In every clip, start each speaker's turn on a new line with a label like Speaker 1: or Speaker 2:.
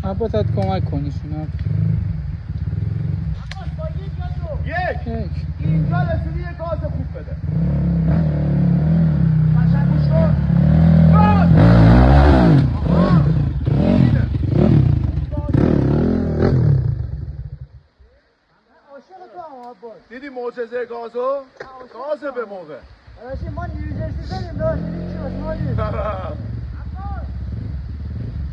Speaker 1: عباس ات کمک کنیشون.
Speaker 2: یک اینجا رسیدی یه گاز خوب بده. قشنگ گوش کن. گاز! آها! اینه.
Speaker 3: عاشق تو هم عباس.
Speaker 2: دیدی معجزه گازو؟ گاز به موقع.
Speaker 3: داداشی ما نیوجرسی داریم داشت. چی واسه ما دید؟ عباس!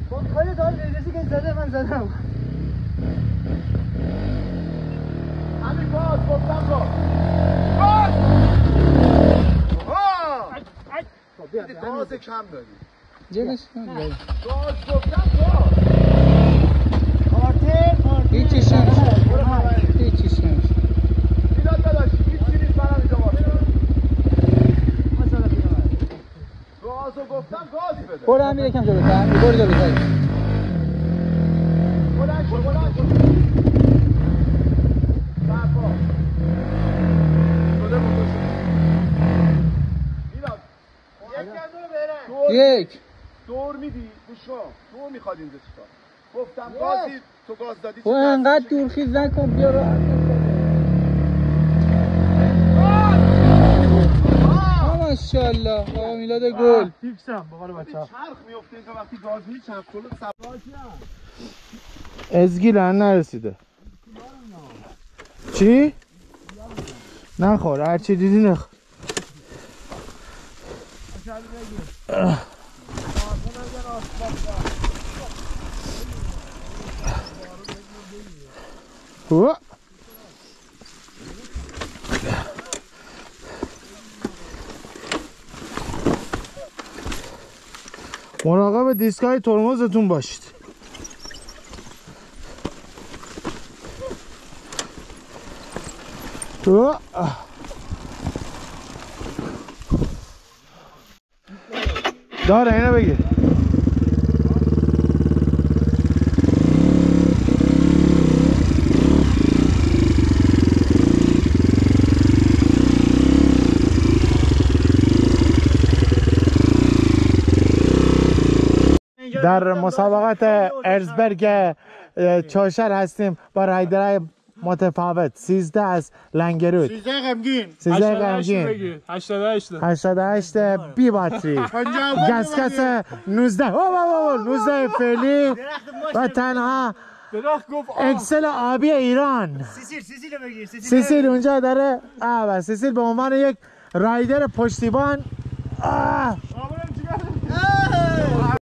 Speaker 3: با خیلی دار نیوجرسی که زده من زدم.
Speaker 2: همین گاز گفتم گاز. گاز! آها! دیدی گاز کم داری.
Speaker 1: جلش کن.
Speaker 2: گاز گفتم گاز.
Speaker 1: هیچیش نمیشه. هیچیش نمیشه.
Speaker 2: میداد داداشی هیچ چیزی برام اینجا باشه. گازو گفتم گازی بده.
Speaker 1: برو همین یکم جلوتر. برو جلوتر.
Speaker 2: بلند شو بلند شو. برپا. شده بود شد. میداد. یک گندو برن.
Speaker 1: یک.
Speaker 2: دور میدی گوش کن. دور میخواد اینجا چیکار. گفتم گازی تو گاز دادی
Speaker 1: تو انقدر دورخیز نکن بیا رو. ماشاءالله آقا میلاد گل.
Speaker 3: فیکسم بقول بچه‌ها.
Speaker 2: چرخ میفته اینجا وقتی گاز میدی چرخ جلو سباش
Speaker 4: ازگیلن نرسیده. چی؟ نخور هرچی دیدی نخور. مراقب دیسکای ترمزتون باشید. داره اینو بگیر. در مسابقات ارزبرگ چاشر هستیم با رایدرهای متفاوت. 13 از لنگرود،
Speaker 2: 13 غمگین،
Speaker 4: 13 غمگین، 88 بی باتری، گسکس 19 19 فعلی و تنها اکسل آبی ایران.
Speaker 3: سیسیل بگیر.
Speaker 4: سیسیل اونجا داره. سیسیل به عنوان یک رایدر پشتیبان